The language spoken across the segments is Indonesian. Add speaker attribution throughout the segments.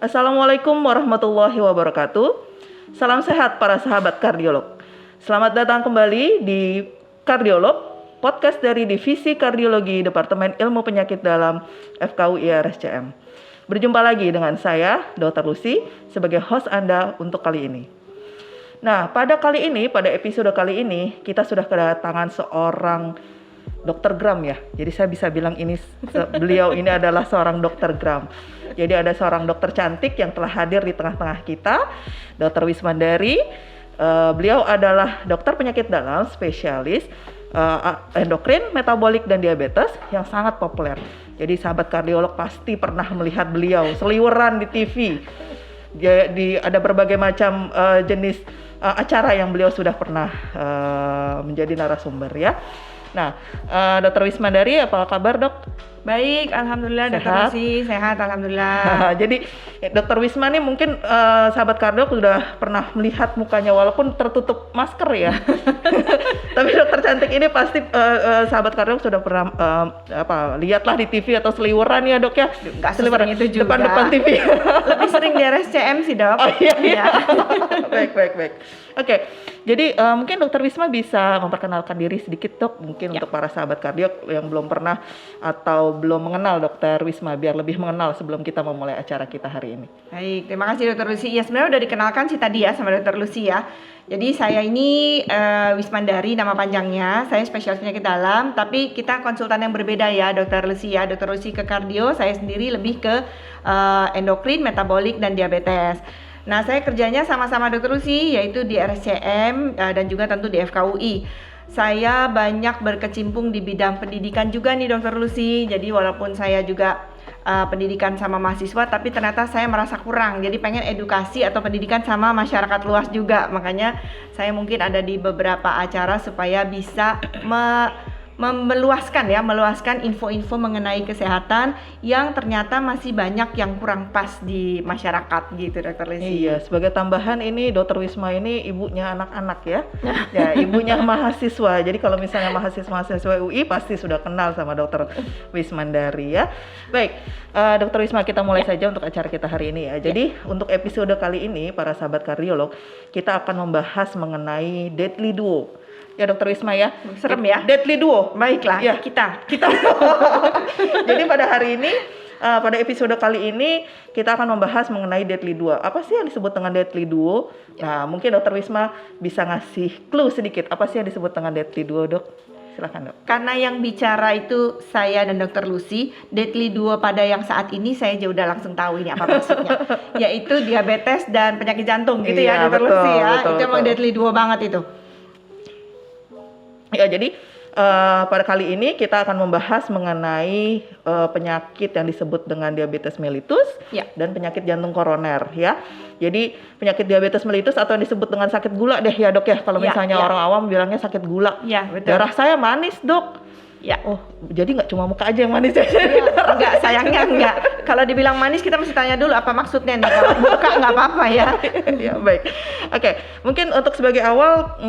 Speaker 1: Assalamualaikum warahmatullahi wabarakatuh. Salam sehat para sahabat kardiolog. Selamat datang kembali di Kardiolog, podcast dari Divisi Kardiologi Departemen Ilmu Penyakit Dalam FKUI RSCM. Berjumpa lagi dengan saya, Dr. Lucy, sebagai host Anda untuk kali ini. Nah, pada episode kali ini, kita sudah kedatangan seorang Dokter Gram ya. Jadi saya bisa bilang beliau ini adalah seorang Dokter Gram. Jadi ada seorang dokter cantik yang telah hadir di tengah-tengah kita, Dr. Wismandari. Beliau adalah dokter penyakit dalam spesialis endokrin, metabolik, dan diabetes yang sangat populer. Jadi sahabat kardiolog pasti pernah melihat beliau seliweran di TV. Ada berbagai macam jenis acara yang beliau sudah pernah menjadi narasumber ya. Nah, Dr. Wismandari, apa kabar dok?
Speaker 2: Baik, alhamdulillah. Dr. Lucy sehat, alhamdulillah.
Speaker 1: Jadi Dr. Wisma nih mungkin sahabat kardiolog sudah pernah melihat mukanya walaupun tertutup masker ya. Tapi dokter cantik ini pasti sahabat kardiolog sudah pernah lihatlah di TV atau seliweran ya dok ya.
Speaker 2: Nggak seliweran itu juga.
Speaker 1: Depan TV.
Speaker 2: Lebih sering di RSCM sih dok.
Speaker 1: Oh iya. Baik. Oke, jadi mungkin Dokter Wisma bisa memperkenalkan diri sedikit dok, mungkin untuk para sahabat kardiolog yang belum pernah atau belum mengenal Dokter Wisma, biar lebih mengenal sebelum kita memulai acara kita hari ini.
Speaker 2: Baik, terima kasih Dokter Lucy. Ya sebenarnya udah dikenalkan sih tadi ya sama Dokter Lucy ya. Jadi saya ini Wismandari nama panjangnya, saya spesialis penyakit dalam, tapi kita konsultan yang berbeda ya Dokter Lucy ya. Dokter Lucy ke kardio, saya sendiri lebih ke endokrin, metabolik, dan diabetes. Nah, saya kerjanya sama-sama Dr. Lucy, yaitu di RSCM dan juga tentu di FKUI. Saya banyak berkecimpung di bidang pendidikan juga nih Dr. Lucy. Jadi walaupun saya juga pendidikan sama mahasiswa, tapi ternyata saya merasa kurang. Jadi pengen edukasi atau pendidikan sama masyarakat luas juga. Makanya saya mungkin ada di beberapa acara supaya bisa meluaskan info-info mengenai kesehatan yang ternyata masih banyak yang kurang pas di masyarakat gitu Dr. Lucy.
Speaker 1: Iya, sebagai tambahan ini Dr. Wisma ini ibunya anak-anak ya. Ya, ibunya mahasiswa. Jadi kalau misalnya mahasiswa UI pasti sudah kenal sama Dr. Wismandari ya. Baik, Dr. Wisma, kita mulai saja untuk acara kita hari ini ya. Jadi untuk episode kali ini para sahabat kardiolog, kita akan membahas mengenai deadly duo. Ya Dokter Wisma ya.
Speaker 2: Serem ya.
Speaker 1: Deadly duo.
Speaker 2: Baiklah
Speaker 1: ya. Kita. Jadi pada hari ini, pada episode kali ini kita akan membahas mengenai deadly duo. Apa sih yang disebut dengan deadly duo? Nah mungkin Dokter Wisma bisa ngasih clue sedikit. Apa sih yang disebut dengan deadly duo dok? Silakan dok.
Speaker 2: Karena yang bicara itu saya dan Dokter Lucy, deadly duo pada yang saat ini saya udah langsung tahu ini apa maksudnya. Yaitu diabetes dan penyakit jantung gitu ya Dokter Lucy ya. Itu emang deadly duo banget itu.
Speaker 1: Ya, jadi pada kali ini kita akan membahas mengenai penyakit yang disebut dengan diabetes mellitus dan penyakit jantung koroner ya. Jadi penyakit diabetes mellitus atau yang disebut dengan sakit gula deh ya dok ya. Kalau misalnya orang awam bilangnya sakit gula.
Speaker 2: Ya, betul.
Speaker 1: Darah saya manis dok. Ya. Oh, jadi nggak cuma muka aja yang manis ya?
Speaker 2: Enggak, sayangnya enggak. Kalau dibilang manis kita mesti tanya dulu apa maksudnya nih. Kalau muka nggak apa-apa ya.
Speaker 1: Ya baik. Oke, mungkin untuk sebagai awal,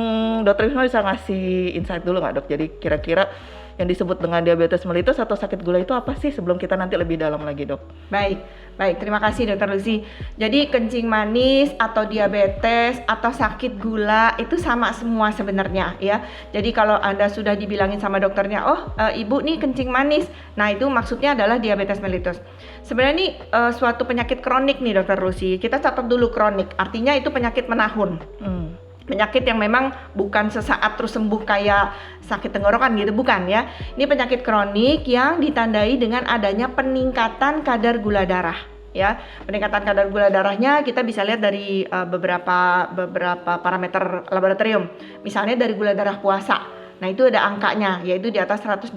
Speaker 1: Dokter Wisma bisa ngasih insight dulu nggak dok? Jadi kira-kira yang disebut dengan diabetes mellitus atau sakit gula itu apa sih sebelum kita nanti lebih dalam lagi dok?
Speaker 2: Baik, terima kasih Dokter Lucy. Jadi kencing manis atau diabetes atau sakit gula itu sama semua sebenarnya ya. Jadi kalau Anda sudah dibilangin sama dokternya, ibu nih kencing manis, nah itu maksudnya adalah diabetes mellitus. Sebenarnya ini suatu penyakit kronik nih Dokter Lucy. Kita catat dulu kronik, artinya itu penyakit menahun. Penyakit yang memang bukan sesaat terus sembuh kayak sakit tenggorokan gitu, bukan ya. Ini penyakit kronik yang ditandai dengan adanya peningkatan kadar gula darah ya. Peningkatan kadar gula darahnya kita bisa lihat dari beberapa parameter laboratorium. Misalnya dari gula darah puasa. Nah itu ada angkanya, yaitu di atas 126.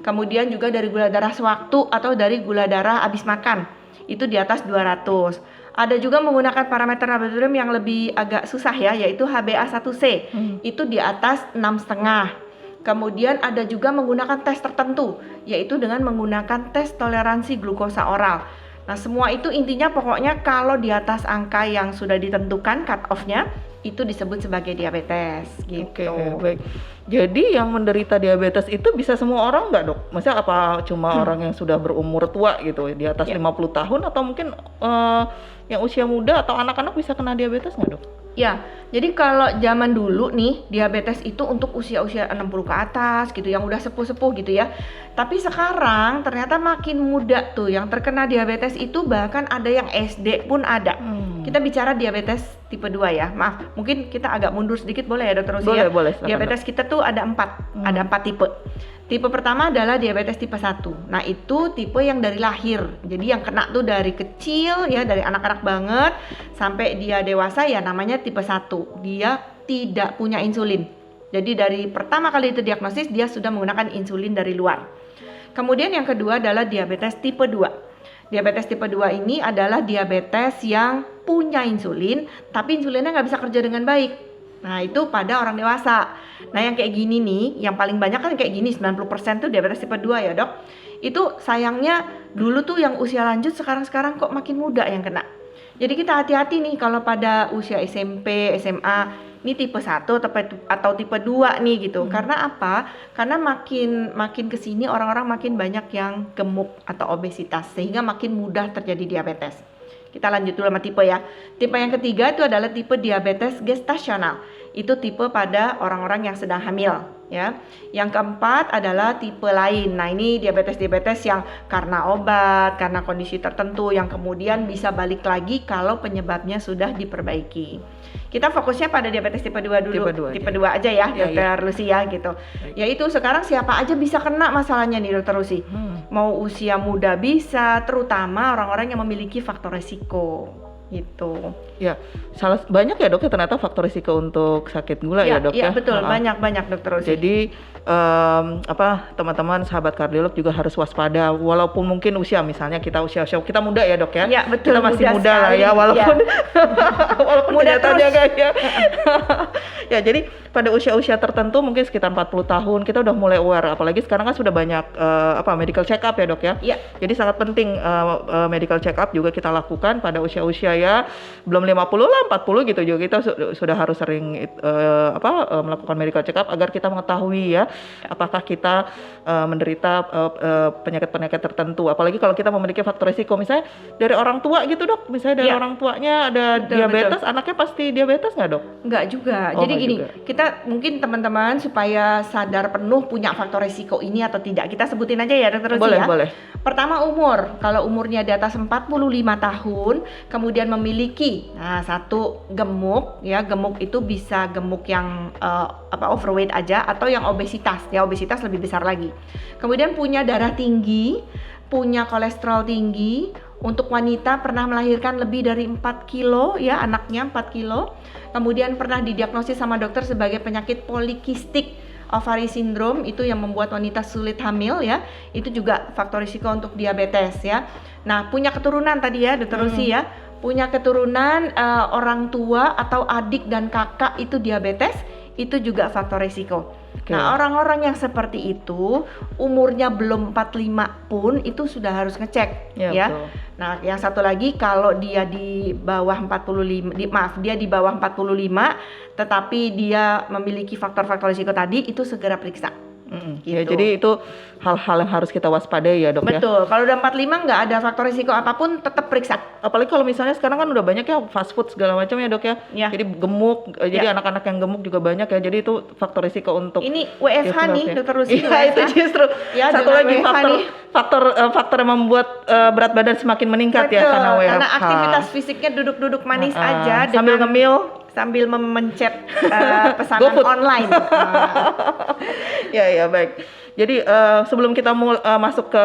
Speaker 2: Kemudian juga dari gula darah sewaktu atau dari gula darah habis makan. Itu di atas 200. Ada juga menggunakan parameter laboratorium yang lebih agak susah ya, yaitu HbA1c. Itu di atas 6,5. Kemudian ada juga menggunakan tes tertentu, yaitu dengan menggunakan tes toleransi glukosa oral. Nah semua itu intinya pokoknya kalau di atas angka yang sudah ditentukan cut off-nya, itu disebut sebagai diabetes
Speaker 1: Oke,
Speaker 2: gitu.
Speaker 1: baik. Jadi yang menderita diabetes itu bisa semua orang nggak, Dok? Maksudnya apa cuma orang yang sudah berumur tua gitu, di atas
Speaker 2: Ya.
Speaker 1: 50 tahun atau mungkin yang usia muda atau anak-anak bisa kena diabetes nggak, Dok?
Speaker 2: Ya, jadi kalau zaman dulu nih diabetes itu untuk usia-usia 60 ke atas gitu, yang udah sepuh-sepuh gitu ya. Tapi sekarang ternyata makin muda tuh yang terkena diabetes itu, bahkan ada yang SD pun ada. Kita bicara diabetes tipe 2 ya. Maaf, mungkin kita agak mundur sedikit boleh ya Dokter Usi ya?
Speaker 1: Boleh, silakan,
Speaker 2: Diabetes kita tuh ada 4, ada 4 tipe. Tipe pertama adalah diabetes tipe 1. Nah, itu tipe yang dari lahir. Jadi yang kena tuh dari kecil ya, dari anak-anak banget sampai dia dewasa ya, namanya tipe 1. Dia tidak punya insulin. Jadi dari pertama kali itu diagnosis dia sudah menggunakan insulin dari luar. Kemudian yang kedua adalah diabetes tipe 2. Diabetes tipe 2 ini adalah diabetes yang punya insulin, tapi insulinnya nggak bisa kerja dengan baik. Nah, itu pada orang dewasa. Nah, yang kayak gini nih, yang paling banyak kan kayak gini, 90% tuh diabetes tipe 2 ya, Dok. Itu sayangnya dulu tuh yang usia lanjut, sekarang kok makin muda yang kena. Jadi kita hati-hati nih kalau pada usia SMP, SMA, ini tipe 1 atau tipe 2 nih gitu. Karena apa? Karena makin kesini orang-orang makin banyak yang gemuk atau obesitas, sehingga makin mudah terjadi diabetes. Kita lanjut dulu sama tipe ya. Tipe yang ketiga itu adalah tipe diabetes gestasional. Itu tipe pada orang-orang yang sedang hamil ya. Yang keempat adalah tipe lain. Nah, ini diabetes yang karena obat, karena kondisi tertentu yang kemudian bisa balik lagi kalau penyebabnya sudah diperbaiki. Kita fokusnya pada diabetes tipe 2 dulu. Tipe 2 aja ya, Dokter Lucy ya gitu. Yaitu sekarang siapa aja bisa kena masalahnya nih Dokter Lucy. Mau usia muda bisa, terutama orang-orang yang memiliki faktor resiko gitu.
Speaker 1: Ya, banyak ya, Dok, ya ternyata faktor risiko untuk sakit gula ya, Dok ya.
Speaker 2: Iya, betul, banyak Dokter Lucy.
Speaker 1: Jadi teman-teman sahabat kardiolog juga harus waspada, walaupun mungkin usia, misalnya kita kita muda ya, Dok ya.
Speaker 2: Iya, betul,
Speaker 1: kita masih muda lah
Speaker 2: sekali.
Speaker 1: ya, walaupun walaupun
Speaker 2: muda
Speaker 1: kenyataannya
Speaker 2: terus.
Speaker 1: enggak ya. Ya, jadi pada usia-usia tertentu mungkin sekitar 40 tahun kita udah mulai aware, apalagi sekarang kan sudah banyak medical check up ya, Dok ya.
Speaker 2: Iya.
Speaker 1: Jadi sangat penting medical check up juga kita lakukan pada usia-usia ya belum 50 lah, 40 gitu juga kita sudah harus sering melakukan medical check up agar kita mengetahui ya apakah kita menderita penyakit-penyakit tertentu, apalagi kalau kita memiliki faktor risiko misalnya dari orang tua gitu, Dok. Misalnya dari orang tuanya ada diabetes, anaknya pasti diabetes nggak, Dok?
Speaker 2: Enggak juga. Jadi gini, kita mungkin teman-teman supaya sadar penuh punya faktor risiko ini atau tidak, kita sebutin aja ya, Dokter Lucy ya.
Speaker 1: Boleh.
Speaker 2: Pertama, umur. Kalau umurnya di atas 45 tahun, kemudian memiliki satu gemuk ya, gemuk itu bisa gemuk yang overweight aja atau yang obesitas ya, obesitas lebih besar lagi. Kemudian punya darah tinggi, punya kolesterol tinggi. Untuk wanita pernah melahirkan lebih dari 4 kilo ya, anaknya 4 kilo. Kemudian pernah didiagnosis sama dokter sebagai penyakit polikistik ovary syndrome, itu yang membuat wanita sulit hamil ya. Itu juga faktor risiko untuk diabetes ya. Nah, punya keturunan tadi ya, Dokter Lucy ya. Punya keturunan orang tua atau adik dan kakak itu diabetes, itu juga faktor risiko. Nah, orang-orang yang seperti itu umurnya belum 45 pun itu sudah harus ngecek ya.
Speaker 1: Betul.
Speaker 2: Nah, yang satu lagi kalau dia di bawah 45 dia di bawah 45 tetapi dia memiliki faktor-faktor risiko tadi, itu segera periksa.
Speaker 1: Gitu. Ya, jadi itu hal-hal yang harus kita waspadai ya, Dok.
Speaker 2: Betul. Kalau udah 45 nggak ada faktor risiko apapun, tetap periksa.
Speaker 1: Apalagi kalau misalnya sekarang kan udah banyak ya fast food segala macam ya, Dok ya.
Speaker 2: Ya.
Speaker 1: Jadi gemuk, jadi anak-anak yang gemuk juga banyak ya. Jadi itu faktor risiko untuk
Speaker 2: ini WFH nih, Dokter Lucy.
Speaker 1: Iya, itu justru satu lagi faktor yang membuat berat badan semakin meningkat.
Speaker 2: Betul,
Speaker 1: ya karena WFH.
Speaker 2: Karena aktivitas fisiknya duduk-duduk manis aja
Speaker 1: sambil ngemil,
Speaker 2: sambil memencet pesanan online.
Speaker 1: Ya, baik. Jadi sebelum kita masuk ke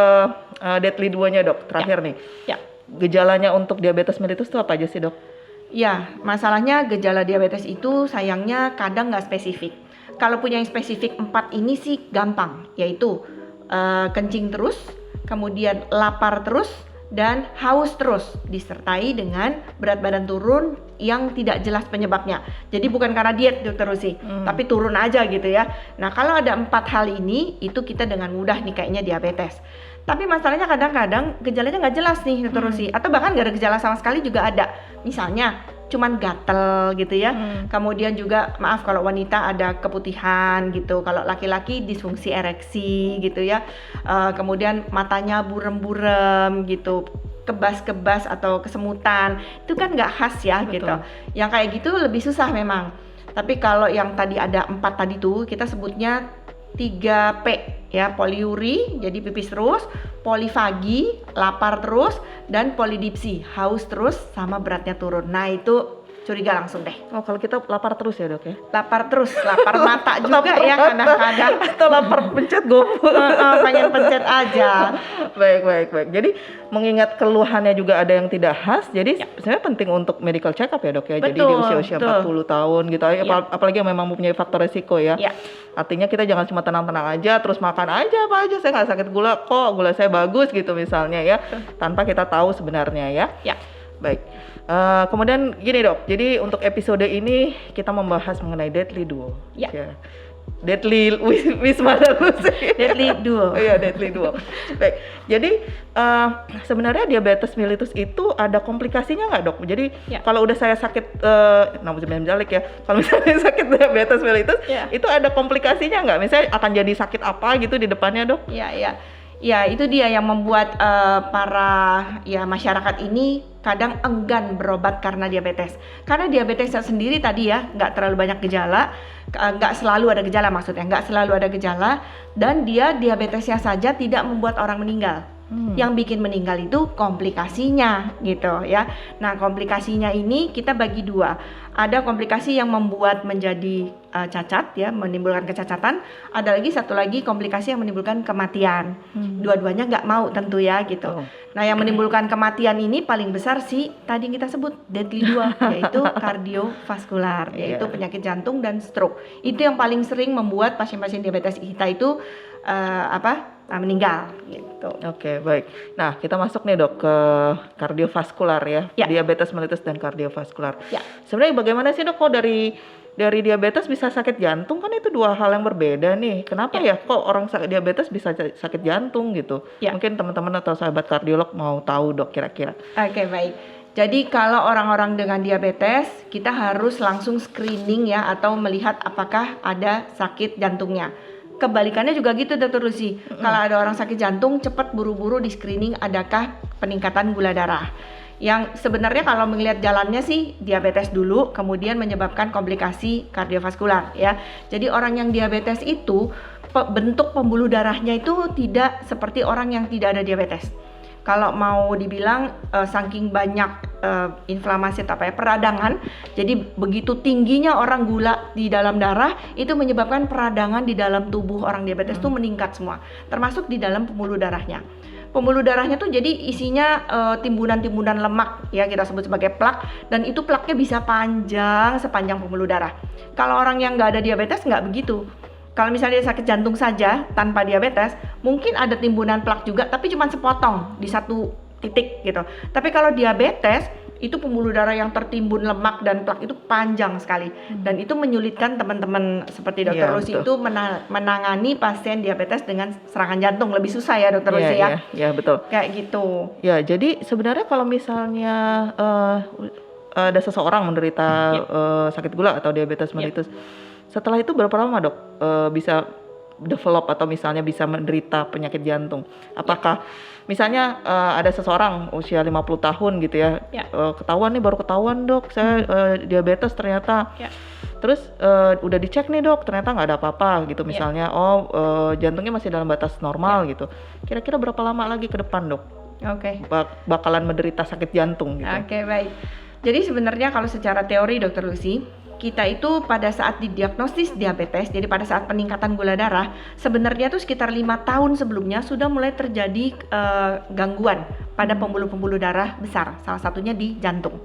Speaker 1: deadly 2-nya, Dok, terakhir nih.
Speaker 2: Ya.
Speaker 1: Gejalanya untuk diabetes mellitus itu apa aja sih, Dok?
Speaker 2: Ya, masalahnya gejala diabetes itu sayangnya kadang nggak spesifik. Kalau punya yang spesifik 4 ini sih gampang, yaitu kencing terus, kemudian lapar terus, dan haus terus, disertai dengan berat badan turun yang tidak jelas penyebabnya. Jadi bukan karena diet, Dokter Lucy, tapi turun aja gitu ya. Nah, kalau ada 4 hal ini, itu kita dengan mudah nih kayaknya diabetes. Tapi masalahnya kadang-kadang gejalanya nggak jelas nih, Dokter Lucy, atau bahkan nggak ada gejala sama sekali juga ada. Misalnya cuman gatel gitu ya. Kemudian juga maaf kalau wanita ada keputihan gitu, kalau laki-laki disfungsi ereksi gitu ya. Kemudian matanya burem-burem gitu, kebas-kebas atau kesemutan, itu kan nggak khas ya.
Speaker 1: Betul.
Speaker 2: Gitu. Yang kayak gitu lebih susah memang. Tapi kalau yang tadi ada 4 tadi tuh kita sebutnya 3P ya, poliuri jadi pipis terus, polifagi lapar terus, dan polidipsi haus terus sama beratnya turun. Nah itu curiga langsung deh.
Speaker 1: Oh, kalau kita lapar terus ya dok ya?
Speaker 2: Lapar terus, lapar mata juga
Speaker 1: Lapar
Speaker 2: ya
Speaker 1: mata.
Speaker 2: kadang-kadang.
Speaker 1: Atau lapar pencet GoFood.
Speaker 2: Pengen pencet aja.
Speaker 1: Baik. Jadi mengingat keluhannya juga ada yang tidak khas, jadi sebenarnya penting untuk medical check up ya dok ya. Jadi di
Speaker 2: Betul,
Speaker 1: usia-usia
Speaker 2: betul.
Speaker 1: 40 tahun gitu, apalagi yang memang mempunyai faktor resiko ya.
Speaker 2: Ya.
Speaker 1: Artinya kita jangan cuma tenang-tenang aja, terus makan aja apa aja, saya nggak sakit gula kok, gula saya bagus gitu misalnya ya, tanpa kita tahu sebenarnya ya.
Speaker 2: Ya.
Speaker 1: Baik. Kemudian gini dok, jadi untuk episode ini kita membahas mengenai deadly duo.
Speaker 2: Ya.
Speaker 1: Deadly Wisma dan Lucy.
Speaker 2: Deadly duo.
Speaker 1: Iya, deadly duo. Baik. Jadi sebenarnya diabetes mellitus itu ada komplikasinya nggak dok? Jadi kalau udah saya sakit, ya. Kalau misalnya sakit diabetes mellitus, itu ada komplikasinya nggak? Misalnya akan jadi sakit apa gitu di depannya dok?
Speaker 2: Iya. Ya itu dia yang membuat para masyarakat ini kadang enggan berobat karena diabetes. Karena diabetesnya sendiri tadi ya nggak terlalu banyak gejala, nggak selalu ada gejala maksudnya, nggak selalu ada gejala, dan dia diabetesnya saja tidak membuat orang meninggal. Yang bikin meninggal itu komplikasinya gitu ya. Nah komplikasinya ini kita bagi dua. Ada komplikasi yang membuat menjadi cacat ya, menimbulkan kecacatan. Ada lagi satu lagi komplikasi yang menimbulkan kematian. Dua-duanya nggak mau tentu ya gitu. Nah yang menimbulkan kematian ini paling besar sih tadi kita sebut deadly 2, yaitu kardiovaskular, yaitu penyakit jantung dan stroke. Itu yang paling sering membuat pasien-pasien diabetes kita itu meninggal gitu.
Speaker 1: Oke, baik. Nah, kita masuk nih dok ke kardiovaskular ya. Diabetes mellitus dan kardiovaskular. Sebenarnya bagaimana sih dok kok dari diabetes bisa sakit jantung? Kan itu dua hal yang berbeda nih. Kenapa ya kok orang sakit diabetes bisa sakit jantung gitu? Mungkin teman-teman atau sahabat kardiolog mau tahu dok kira-kira.
Speaker 2: Oke, baik. Jadi kalau orang-orang dengan diabetes, kita harus langsung screening ya, atau melihat apakah ada sakit jantungnya. Kebalikannya juga gitu Dr. Lucy. Kalau ada orang sakit jantung, cepat buru-buru di screening adakah peningkatan gula darah. Yang sebenarnya kalau melihat jalannya sih diabetes dulu, kemudian menyebabkan komplikasi kardiovaskular ya. Jadi orang yang diabetes itu bentuk pembuluh darahnya itu tidak seperti orang yang tidak ada diabetes. Kalau mau dibilang saking banyak inflamasi atau peradangan, jadi begitu tingginya orang gula di dalam darah itu menyebabkan peradangan di dalam tubuh orang diabetes itu meningkat semua, termasuk di dalam pembuluh darahnya. Pembuluh darahnya tuh jadi isinya timbunan-timbunan lemak ya, kita sebut sebagai plak, dan itu plaknya bisa panjang sepanjang pembuluh darah. Kalau orang yang nggak ada diabetes nggak begitu. Kalau misalnya dia sakit jantung saja tanpa diabetes, mungkin ada timbunan plak juga, tapi cuma sepotong di satu titik gitu. Tapi kalau diabetes, itu pembuluh darah yang tertimbun lemak dan plak itu panjang sekali. Dan itu menyulitkan teman-teman seperti Dr. Lucy itu menangani pasien diabetes dengan serangan jantung. Lebih susah ya Dr. Lucy ya?
Speaker 1: Iya, betul.
Speaker 2: Kayak gitu.
Speaker 1: Ya, jadi sebenarnya kalau misalnya ada seseorang menderita sakit gula atau diabetes mellitus, setelah itu berapa lama dok bisa develop atau misalnya bisa menderita penyakit jantung? Apakah misalnya ada seseorang usia 50 tahun gitu ya, ketahuan nih, baru ketahuan dok saya diabetes ternyata, terus udah dicek nih dok ternyata nggak ada apa-apa gitu misalnya, jantungnya masih dalam batas normal gitu, kira-kira berapa lama lagi ke depan dok bakalan menderita sakit jantung gitu?
Speaker 2: Oke, baik. Jadi sebenarnya kalau secara teori Dr. Lucy, kita itu pada saat didiagnosis diabetes, jadi pada saat peningkatan gula darah, sebenarnya tuh sekitar 5 tahun sebelumnya sudah mulai terjadi gangguan pada pembuluh-pembuluh darah besar, salah satunya di jantung.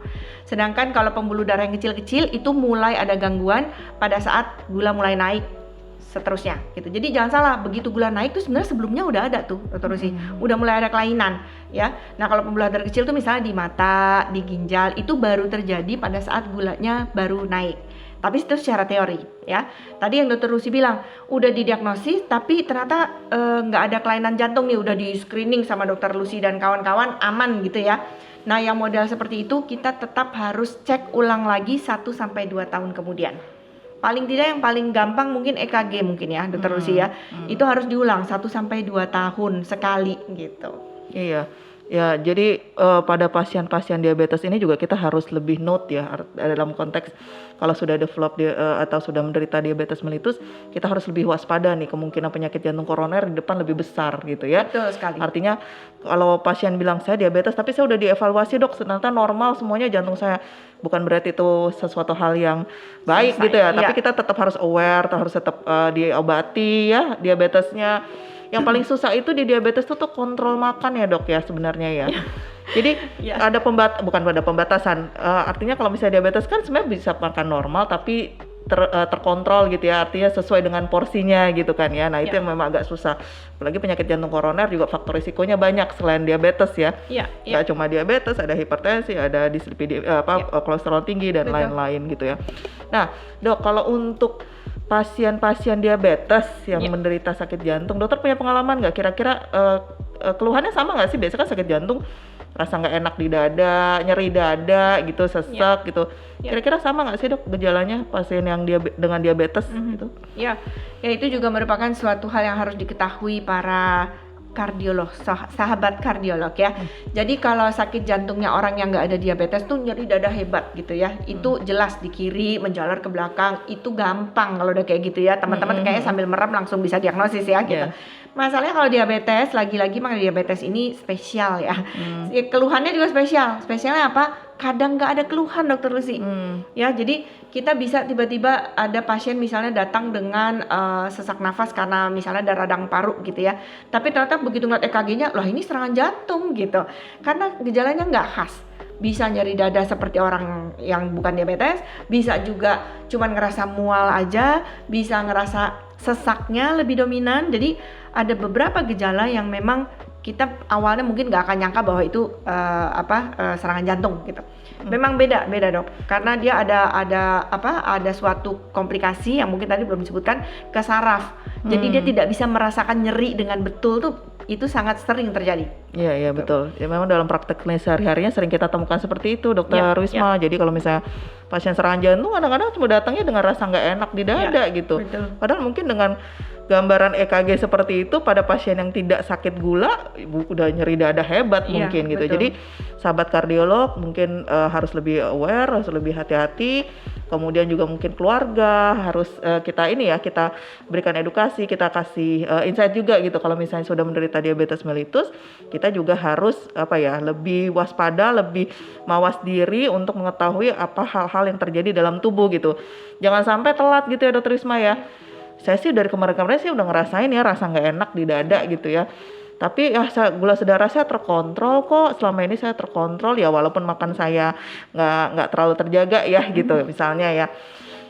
Speaker 2: Sedangkan kalau pembuluh darah yang kecil-kecil itu mulai ada gangguan pada saat gula mulai naik seterusnya gitu. Jadi jangan salah, begitu gula naik tuh sebenarnya sebelumnya udah ada tuh Dr. Lucy, udah mulai ada kelainan ya. Nah kalau pembuluh darah kecil tuh misalnya di mata, di ginjal, itu baru terjadi pada saat gulanya baru naik. Tapi itu secara teori ya. Tadi yang dokter Lucy bilang udah didiagnosis tapi ternyata nggak ada kelainan jantung nih, udah di screening sama dokter Lucy dan kawan-kawan aman gitu ya. Nah yang model seperti itu kita tetap harus cek ulang lagi 1-2 tahun kemudian. Paling tidak yang paling gampang mungkin EKG mungkin ya dokter Lucy ya. Itu harus diulang 1-2 tahun sekali gitu.
Speaker 1: Iya. Ya, jadi pada pasien-pasien diabetes ini juga kita harus lebih note ya dalam konteks kalau sudah develop atau sudah menderita diabetes mellitus, kita harus lebih waspada nih kemungkinan penyakit jantung koroner di depan lebih besar gitu ya.
Speaker 2: Betul sekali.
Speaker 1: Artinya kalau pasien bilang saya diabetes tapi saya udah dievaluasi dok, ternyata normal semuanya jantung saya, bukan berarti itu sesuatu hal yang baik gitu ya, tapi kita tetap harus aware, harus tetap diobati ya diabetesnya. Yang paling susah itu di diabetes itu tuh kontrol makan ya dok ya sebenarnya ya. Jadi ada bukan pada pembatasan. Artinya kalau misalnya diabetes kan sebenarnya bisa makan normal tapi terkontrol gitu ya. Artinya sesuai dengan porsinya gitu kan ya. Nah itu yang memang agak susah. Apalagi penyakit jantung koroner juga faktor risikonya banyak selain diabetes ya. Gak cuma diabetes, ada hipertensi, ada dislipidemia, kolesterol tinggi dan lain-lain gitu ya. Nah dok, kalau untuk pasien-pasien diabetes yang menderita sakit jantung, dokter punya pengalaman nggak kira-kira keluhannya sama nggak sih? Biasanya kan sakit jantung rasa nggak enak di dada, nyeri dada gitu, sesak gitu. Kira-kira sama nggak sih dok gejalanya pasien yang dengan diabetes gitu?
Speaker 2: Ya itu juga merupakan suatu hal yang harus diketahui para kardiolog, sahabat kardiolog ya. Jadi kalau sakit jantungnya orang yang nggak ada diabetes tuh nyeri dada hebat gitu ya. Itu jelas di kiri menjalar ke belakang, itu gampang kalau udah kayak gitu ya. Teman-teman kayaknya sambil merem langsung bisa diagnosis ya gitu. Masalahnya kalau diabetes, lagi-lagi makanya diabetes ini spesial ya. Keluhannya juga spesial. Spesialnya apa? Kadang nggak ada keluhan dokter Lucy. Ya, jadi kita bisa tiba-tiba ada pasien misalnya datang dengan sesak nafas karena misalnya ada radang paru gitu ya. Tapi ternyata begitu ngeliat EKG-nya, loh ini serangan jantung gitu. Karena gejalanya nggak khas. Bisa nyeri dada seperti orang yang bukan diabetes, bisa juga cuman ngerasa mual aja, bisa ngerasa sesaknya lebih dominan. Jadi ada beberapa gejala yang memang kita awalnya mungkin nggak akan nyangka bahwa itu serangan jantung gitu. Memang beda dok, karena dia ada suatu komplikasi yang mungkin tadi belum disebutkan ke saraf. Jadi dia tidak bisa merasakan nyeri dengan betul tuh, itu sangat sering terjadi.
Speaker 1: Iya betul. Ya memang dalam praktek klinis sehari-harinya sering kita temukan seperti itu dokter Wisma. Jadi kalau misalnya pasien serangan jantung kadang-kadang cuma datangnya dengan rasa nggak enak di dada gitu.
Speaker 2: Betul.
Speaker 1: Padahal mungkin dengan gambaran EKG seperti itu pada pasien yang tidak sakit gula udah nyeri dada hebat mungkin gitu.
Speaker 2: Betul.
Speaker 1: Jadi sahabat kardiolog mungkin harus lebih aware, harus lebih hati-hati. Kemudian juga mungkin keluarga harus kita berikan edukasi, kita kasih insight juga gitu. Kalau misalnya sudah menderita diabetes mellitus, kita juga harus lebih waspada, lebih mawas diri untuk mengetahui apa hal-hal yang terjadi dalam tubuh gitu. Jangan sampai telat gitu ya dokter Wisma ya. Saya sih dari kemarin-kemarin sih udah ngerasain ya rasa nggak enak di dada gitu ya. Tapi gula darah saya terkontrol kok, selama ini saya terkontrol ya, walaupun makan saya nggak terlalu terjaga ya gitu misalnya ya.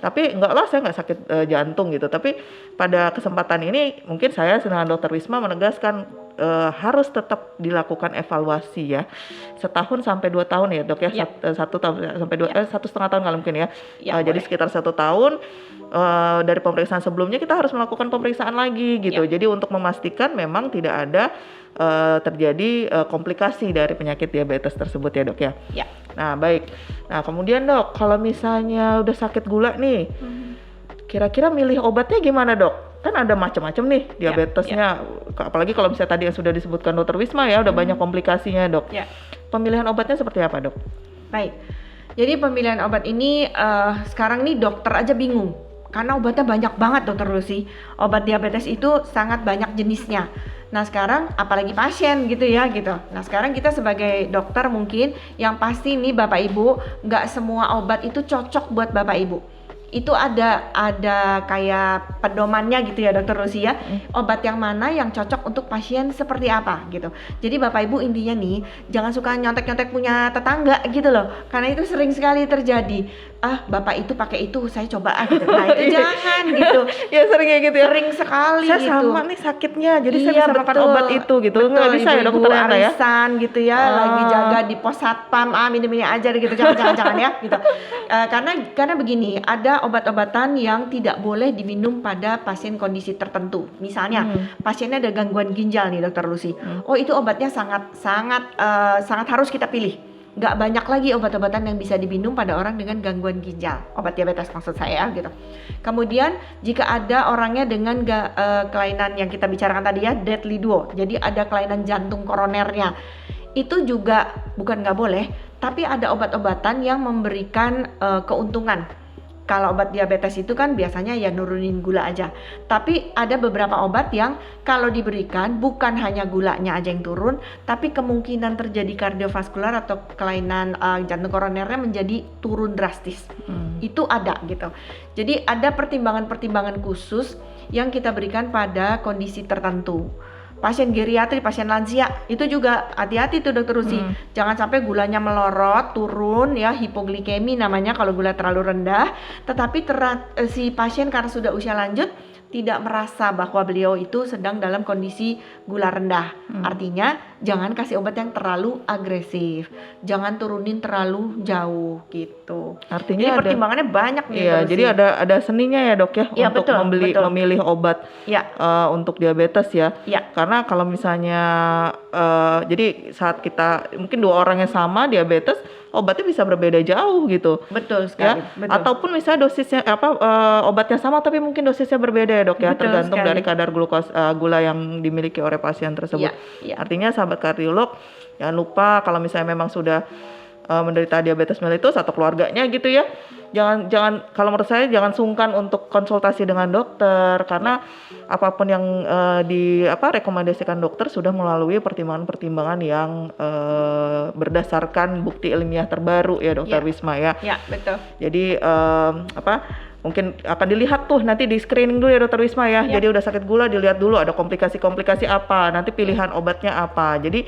Speaker 1: Tapi enggak lah, saya nggak sakit jantung gitu. Tapi pada kesempatan ini mungkin saya dengan dokter Wisma menegaskan harus tetap dilakukan evaluasi ya, 1 sampai 2 tahun ya dok ya, 1 sampai 1,5 tahun kalau mungkin ya. Jadi sekitar 1 tahun dari pemeriksaan sebelumnya kita harus melakukan pemeriksaan lagi gitu. Jadi untuk memastikan memang tidak ada terjadi komplikasi dari penyakit diabetes tersebut ya dok ya. Nah baik. Nah kemudian dok, kalau misalnya udah sakit gula nih, kira-kira milih obatnya gimana dok? Kan ada macam-macam nih diabetesnya, apalagi kalau misalnya tadi yang sudah disebutkan dokter Wisma ya, udah banyak komplikasinya dok. Pemilihan obatnya seperti apa dok?
Speaker 2: Baik, jadi pemilihan obat ini sekarang nih dokter aja bingung, karena obatnya banyak banget dokter Lucy. Obat diabetes itu sangat banyak jenisnya. Nah sekarang apalagi pasien gitu ya gitu. Nah sekarang kita sebagai dokter mungkin yang pasti nih Bapak Ibu, nggak semua obat itu cocok buat Bapak Ibu. Itu ada kayak pedomannya gitu ya dokter Lucy ya. Obat yang mana yang cocok untuk pasien seperti apa gitu. Jadi Bapak Ibu intinya nih jangan suka nyontek-nyontek punya tetangga gitu loh. Karena itu sering sekali terjadi. bapak itu pakai itu, saya coba gitu. Nah itu jangan gitu.
Speaker 1: Ya sering kayak gitu ya.
Speaker 2: Sering sekali
Speaker 1: Saya
Speaker 2: gitu.
Speaker 1: sama nih sakitnya, jadi saya
Speaker 2: Iya,
Speaker 1: bisa makan
Speaker 2: betul.
Speaker 1: obat itu gitu.
Speaker 2: Betul,
Speaker 1: Nggak bisa ya
Speaker 2: ibu-ibu
Speaker 1: dokter ternyata ya.
Speaker 2: arisan gitu ya, lagi jaga di pos satpam, minum ini aja gitu, jangan ya gitu. Karena begini, ada obat-obatan yang tidak boleh diminum pada pasien kondisi tertentu. Misalnya pasiennya ada gangguan ginjal nih dokter Lucy. Oh itu obatnya sangat harus kita pilih. Nggak banyak lagi obat-obatan yang bisa diminum pada orang dengan gangguan ginjal, obat diabetes maksud saya gitu. Kemudian jika ada orangnya dengan kelainan yang kita bicarakan tadi ya, deadly duo, jadi ada kelainan jantung koronernya, itu juga bukan nggak boleh, tapi ada obat-obatan yang memberikan keuntungan. Kalau obat diabetes itu kan biasanya ya nurunin gula aja. Tapi ada beberapa obat yang kalau diberikan bukan hanya gulanya aja yang turun, tapi kemungkinan terjadi kardiovaskular atau kelainan jantung koronernya menjadi turun drastis. Itu ada gitu. Jadi ada pertimbangan-pertimbangan khusus yang kita berikan pada kondisi tertentu. Pasien geriatri, pasien lansia itu juga hati-hati tuh dokter Rusi. Jangan sampai gulanya melorot, turun ya, hipoglikemi namanya kalau gula terlalu rendah. Tetapi si pasien karena sudah usia lanjut tidak merasa bahwa beliau itu sedang dalam kondisi gula rendah. Artinya jangan kasih obat yang terlalu agresif, jangan turunin terlalu jauh gitu.
Speaker 1: Artinya
Speaker 2: jadi pertimbangannya banyak nih.
Speaker 1: Iya, jadi ada seninya ya dok ya,
Speaker 2: Ya,
Speaker 1: untuk
Speaker 2: betul.
Speaker 1: memilih obat
Speaker 2: Ya.
Speaker 1: Untuk diabetes ya.
Speaker 2: Ya.
Speaker 1: Karena kalau misalnya jadi saat kita mungkin dua orang yang sama diabetes, obatnya bisa berbeda jauh gitu.
Speaker 2: Betul sekali.
Speaker 1: Ya,
Speaker 2: Betul.
Speaker 1: ataupun misalnya dosisnya obatnya sama tapi mungkin dosisnya berbeda ya dok ya,
Speaker 2: Betul
Speaker 1: tergantung
Speaker 2: sekali.
Speaker 1: dari kadar gula yang dimiliki oleh pasien tersebut.
Speaker 2: Ya.
Speaker 1: Artinya sahabat kardiolog jangan lupa kalau misalnya memang sudah menderita diabetes mellitus atau keluarganya gitu ya, jangan kalau menurut saya jangan sungkan untuk konsultasi dengan dokter, karena apapun yang rekomendasikan dokter sudah melalui pertimbangan-pertimbangan yang berdasarkan bukti ilmiah terbaru ya dokter Wisma ya.
Speaker 2: Ya, betul.
Speaker 1: Jadi mungkin akan dilihat tuh nanti di screening dulu ya dokter Wisma ya. Jadi udah sakit gula dilihat dulu ada komplikasi-komplikasi apa, nanti pilihan obatnya apa. Jadi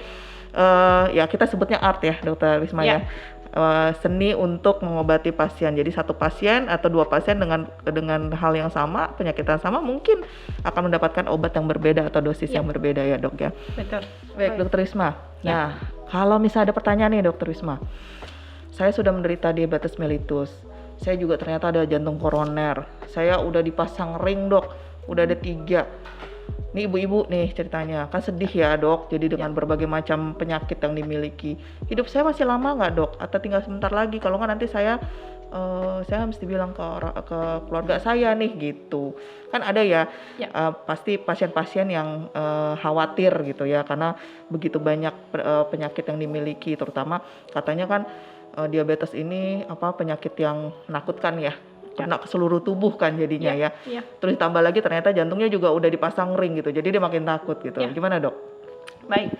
Speaker 1: ya kita sebutnya art ya dokter Wisma ya. Seni untuk mengobati pasien. Jadi satu pasien atau dua pasien dengan hal yang sama, penyakit yang sama mungkin akan mendapatkan obat yang berbeda atau dosis yang berbeda ya dok ya.
Speaker 2: Betul.
Speaker 1: Baik dokter Wisma. Nah kalau misalnya ada pertanyaan nih dokter Wisma, saya sudah menderita diabetes mellitus. Saya juga ternyata ada jantung koroner. Saya udah dipasang ring dok, udah ada 3. Nih ibu-ibu nih ceritanya, kan sedih ya dok. Jadi dengan berbagai macam penyakit yang dimiliki, hidup saya masih lama nggak dok? Atau tinggal sebentar lagi? Kalau nggak nanti saya mesti bilang ke keluarga saya nih gitu. Kan ada ya, pasti pasien-pasien yang khawatir gitu ya, karena begitu banyak penyakit yang dimiliki, terutama katanya kan diabetes ini penyakit yang menakutkan ya. Kena ke seluruh tubuh kan jadinya ya. Terus ditambah lagi ternyata jantungnya juga udah dipasang ring gitu. Jadi dia makin takut gitu. Gimana dok?
Speaker 2: Baik.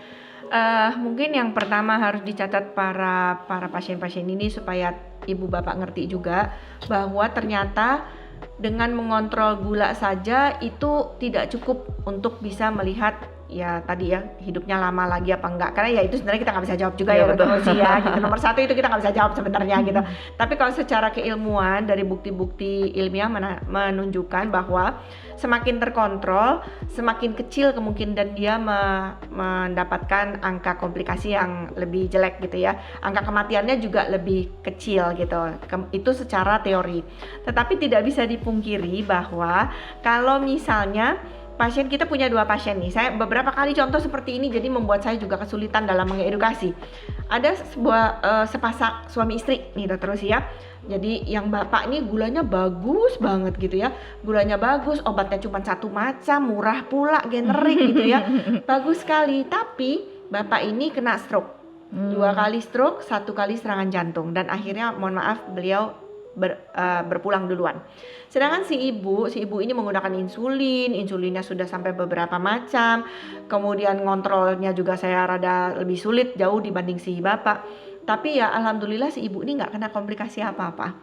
Speaker 2: Mungkin yang pertama harus dicatat para pasien-pasien ini supaya ibu bapak ngerti juga bahwa ternyata dengan mengontrol gula saja itu tidak cukup untuk bisa melihat ya tadi ya hidupnya lama lagi apa enggak, karena ya itu sebenarnya kita nggak bisa jawab juga ya dokter Rosi ya gitu. Nomor satu itu kita nggak bisa jawab sebenarnya gitu. Tapi kalau secara keilmuan dari bukti-bukti ilmiah menunjukkan bahwa semakin terkontrol semakin kecil kemungkinan dia mendapatkan angka komplikasi yang lebih jelek gitu ya, angka kematiannya juga lebih kecil gitu. Itu secara teori. Tetapi tidak bisa dipungkiri bahwa kalau misalnya pasien kita punya 2 pasien nih, saya beberapa kali contoh seperti ini jadi membuat saya juga kesulitan dalam mengedukasi. Ada sepasang suami istri nih dokter Rusi ya. Jadi yang bapak ini gulanya bagus banget gitu ya, gulanya bagus, obatnya cuma satu macam, murah pula, generik gitu ya, bagus sekali. Tapi bapak ini kena stroke, 2 kali stroke, 1 kali serangan jantung, dan akhirnya mohon maaf beliau berpulang duluan. Sedangkan si ibu ini menggunakan insulinnya sudah sampai beberapa macam, kemudian ngontrolnya juga saya rada lebih sulit jauh dibanding si bapak. Tapi ya alhamdulillah si ibu ini nggak kena komplikasi apa-apa.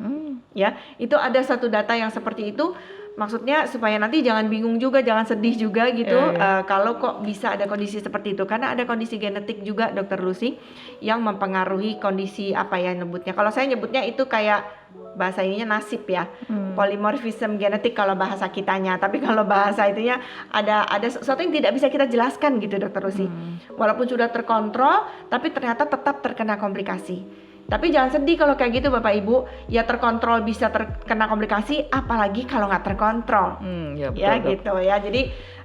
Speaker 2: Ya, itu ada satu data yang seperti itu Maksudnya supaya nanti jangan bingung juga, jangan sedih juga gitu.
Speaker 1: Iya.
Speaker 2: Kalau kok bisa ada kondisi seperti itu, karena ada kondisi genetik juga, Dokter Lucy, yang mempengaruhi kondisi apa ya nyebutnya. Kalau saya nyebutnya itu kayak bahasa ininya nasib ya, polymorphism genetik kalau bahasa kitanya. Tapi kalau bahasa itunya ada sesuatu yang tidak bisa kita jelaskan gitu, Dokter Lucy. Walaupun sudah terkontrol, tapi ternyata tetap terkena komplikasi. Tapi jangan sedih kalau kayak gitu Bapak Ibu, ya terkontrol bisa terkena komplikasi, apalagi kalau nggak terkontrol.
Speaker 1: Ya, betul,
Speaker 2: Ya
Speaker 1: Dok.
Speaker 2: gitu ya. Jadi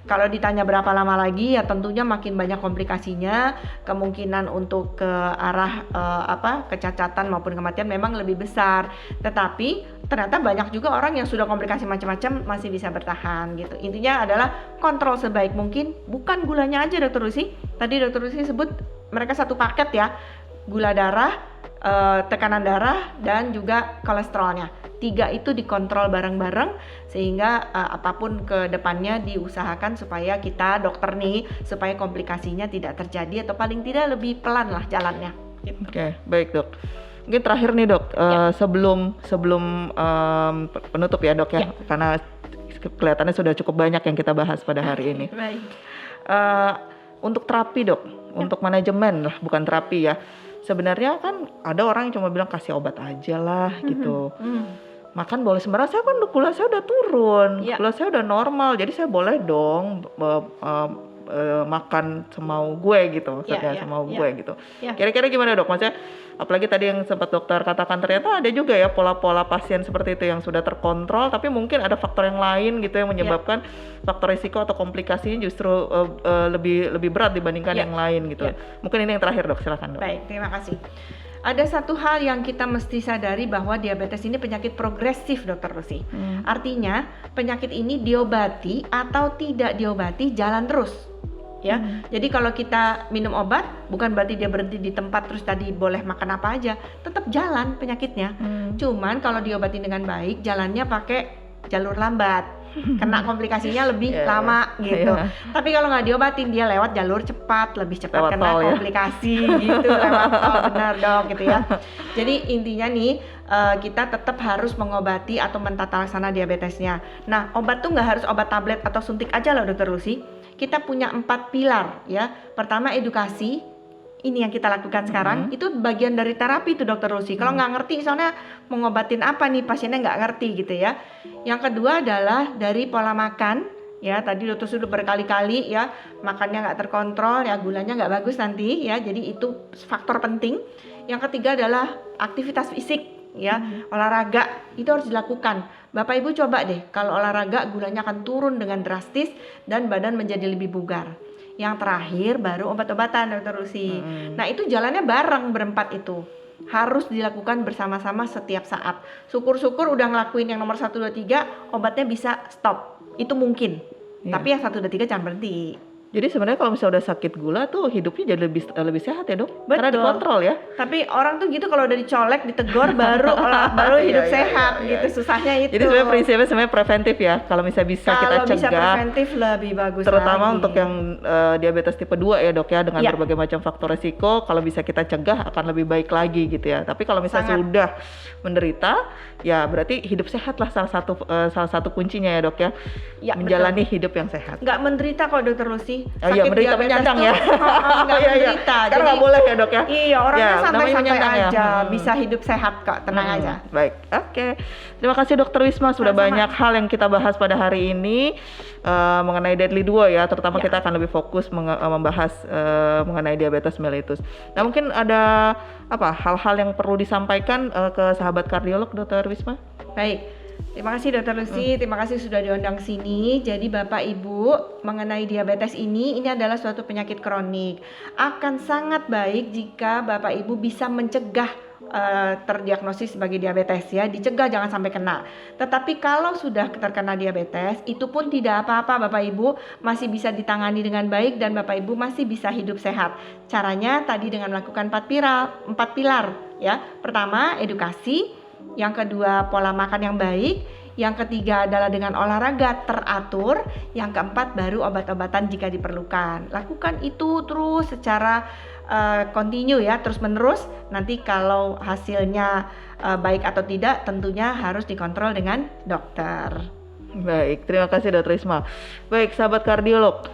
Speaker 2: kalau ditanya berapa lama lagi, ya tentunya makin banyak komplikasinya, kemungkinan untuk ke arah kecacatan maupun kematian memang lebih besar. Tetapi ternyata banyak juga orang yang sudah komplikasi macam-macam masih bisa bertahan gitu. Intinya adalah kontrol sebaik mungkin, bukan gulanya aja Dokter Lucy. Tadi Dokter Lucy sebut mereka satu paket ya, gula darah, tekanan darah, dan juga kolesterolnya. 3 itu dikontrol bareng-bareng sehingga apapun ke depannya diusahakan supaya kita dokter nih, supaya komplikasinya tidak terjadi atau paling tidak lebih pelan lah jalannya.
Speaker 1: Oke, baik Dok. Mungkin terakhir nih Dok, sebelum penutup ya Dok ya, karena kelihatannya sudah cukup banyak yang kita bahas pada hari ini.
Speaker 2: Baik.
Speaker 1: Untuk terapi Dok, untuk manajemen lah, bukan terapi ya. Sebenarnya kan ada orang yang cuma bilang kasih obat aja lah gitu. Makan boleh sembarang, saya kan gula saya udah turun, gula saya udah normal, jadi saya boleh dong makan semau gue gitu, maksudnya semau gue gitu. Kira-kira gimana Dok? Maksudnya apalagi tadi yang sempat dokter katakan, ternyata ada juga ya pola-pola pasien seperti itu yang sudah terkontrol, tapi mungkin ada faktor yang lain gitu yang menyebabkan faktor risiko atau komplikasinya justru lebih berat dibandingkan yang lain gitu. Mungkin ini yang terakhir Dok, silakan Dok.
Speaker 2: Baik, terima kasih. Ada satu hal yang kita mesti sadari bahwa diabetes ini penyakit progresif Dokter Lucy. Artinya penyakit ini diobati atau tidak diobati jalan terus. Ya, jadi kalau kita minum obat bukan berarti dia berhenti di tempat terus tadi boleh makan apa aja, tetap jalan penyakitnya. Cuman kalau diobati dengan baik, jalannya pakai jalur lambat, kena komplikasinya lebih lama gitu. Tapi kalau nggak diobatin, dia lewat jalur cepat, lebih cepat
Speaker 1: lewat
Speaker 2: kena
Speaker 1: tol,
Speaker 2: komplikasi gitu, lewat tol, benar Dok gitu ya. Jadi intinya nih kita tetap harus mengobati atau mentata laksana diabetesnya. Nah, obat tuh nggak harus obat tablet atau suntik aja loh Dokter Lucy. Kita punya 4 pilar ya. Pertama edukasi, ini yang kita lakukan sekarang, itu bagian dari terapi tuh Dokter Lucy. Kalau nggak ngerti soalnya mau ngobatin apa nih, pasiennya nggak ngerti gitu ya. Yang kedua adalah dari pola makan ya, tadi dokter sudah berkali-kali ya, makannya nggak terkontrol ya, gulanya nggak bagus nanti ya, jadi itu faktor penting. Yang ketiga adalah aktivitas fisik ya, olahraga itu harus dilakukan. Bapak Ibu coba deh, kalau olahraga gulanya akan turun dengan drastis dan badan menjadi lebih bugar. Yang terakhir baru obat-obatan Dokter Lucy. Nah itu jalannya bareng berempat itu, harus dilakukan bersama-sama setiap saat. Syukur-syukur udah ngelakuin yang nomor 1, 2, 3, obatnya bisa stop, itu mungkin. Tapi yang 1, 2, 3 jangan berhenti.
Speaker 1: Jadi sebenarnya kalau misalnya udah sakit gula tuh hidupnya jadi lebih sehat ya Dok?
Speaker 2: Betul.
Speaker 1: Karena dikontrol ya.
Speaker 2: Tapi orang tuh gitu kalau udah dicolek, ditegor baru hidup sehat gitu. Susahnya itu.
Speaker 1: Jadi sebenarnya prinsipnya sebenarnya preventif ya. Kalau misalnya bisa kita cegah.
Speaker 2: Kalau bisa preventif lebih bagus
Speaker 1: terutama
Speaker 2: lagi.
Speaker 1: untuk yang diabetes tipe 2 ya Dok ya, dengan berbagai macam faktor resiko, kalau bisa kita cegah akan lebih baik lagi gitu ya. Tapi kalau misalnya sudah menderita, ya berarti hidup sehat lah salah satu kuncinya ya Dok ya. Menjalani hidup yang sehat.
Speaker 2: Nggak menderita kok Dokter Lucy.
Speaker 1: Iya, menderita menyandang ya.
Speaker 2: Nggak menderita.
Speaker 1: Karena nggak boleh ya Dok ya.
Speaker 2: Iya, orangnya santai-santai aja, bisa hidup sehat kok, tenang aja.
Speaker 1: Baik, oke. Terima kasih Dokter Wisma, sudah banyak hal yang kita bahas pada hari ini mengenai deadly duo ya, terutama kita akan lebih fokus membahas mengenai diabetes mellitus. Nah, mungkin ada hal-hal yang perlu disampaikan ke sahabat kardiolog Dokter Wisma?
Speaker 2: Baik. Terima kasih Dokter Lucy, terima kasih sudah diundang sini. Jadi Bapak Ibu, mengenai diabetes ini adalah suatu penyakit kronik. Akan sangat baik jika Bapak Ibu bisa mencegah terdiagnosis sebagai diabetes ya, dicegah jangan sampai kena. Tetapi kalau sudah terkena diabetes, itu pun tidak apa-apa Bapak Ibu, masih bisa ditangani dengan baik dan Bapak Ibu masih bisa hidup sehat. Caranya tadi dengan melakukan 4 pilar ya. Pertama, edukasi. Yang kedua, pola makan yang baik. Yang ketiga adalah dengan olahraga teratur. Yang keempat baru obat-obatan jika diperlukan. Lakukan itu terus secara continue ya, terus menerus. Nanti kalau hasilnya baik atau tidak tentunya harus dikontrol dengan dokter.
Speaker 1: Baik, terima kasih Dr. Risma. Baik, sahabat kardiolog,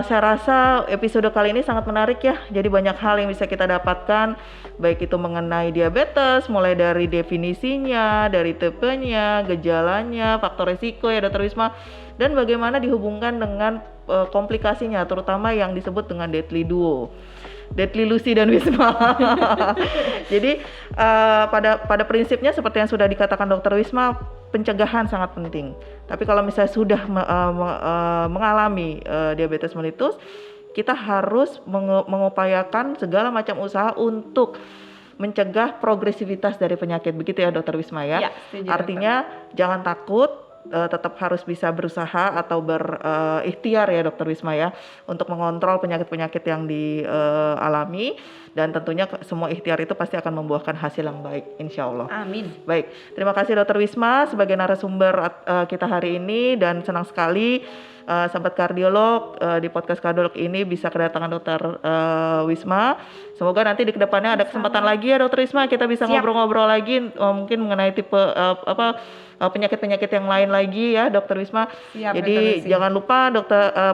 Speaker 1: saya rasa episode kali ini sangat menarik ya. Jadi banyak hal yang bisa kita dapatkan, baik itu mengenai diabetes, mulai dari definisinya, dari tipenya, gejalanya, faktor resiko ya Dr. Risma, dan bagaimana dihubungkan dengan komplikasinya, terutama yang disebut dengan deadly duo. Deadly Lucy dan Wisma. Jadi pada prinsipnya seperti yang sudah dikatakan Dr. Wisma, pencegahan sangat penting. Tapi kalau misalnya sudah mengalami diabetes mellitus, kita harus mengupayakan segala macam usaha untuk mencegah progresivitas dari penyakit. Begitu ya Dr. Wisma ya.
Speaker 2: Ya, setuju,
Speaker 1: Artinya jangan takut, tetap harus bisa berusaha atau berikhtiar ya Dr. Wisma ya untuk mengontrol penyakit-penyakit yang dialami, dan tentunya semua ikhtiar itu pasti akan membuahkan hasil yang baik insya Allah.
Speaker 2: Amin.
Speaker 1: Baik, terima kasih Dr. Wisma sebagai narasumber kita hari ini, dan senang sekali sahabat kardiolog di podcast kardiolog ini bisa kedatangan Dr. Wisma. Semoga nanti di kedepannya ada kesempatan lagi ya Dr. Wisma, kita bisa ngobrol-ngobrol lagi mungkin mengenai tipe penyakit-penyakit yang lain lagi ya Dr. Wisma.
Speaker 2: Siap,
Speaker 1: Jadi jangan lupa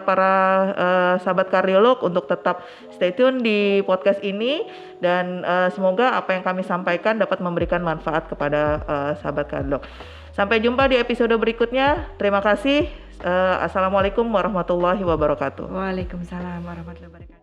Speaker 1: para sahabat kardiolog untuk tetap stay tune di podcast ini, dan semoga apa yang kami sampaikan dapat memberikan manfaat kepada sahabat kardiolog. Sampai jumpa di episode berikutnya. Terima kasih. Assalamualaikum warahmatullahi wabarakatuh.
Speaker 2: Waalaikumsalam warahmatullahi wabarakatuh.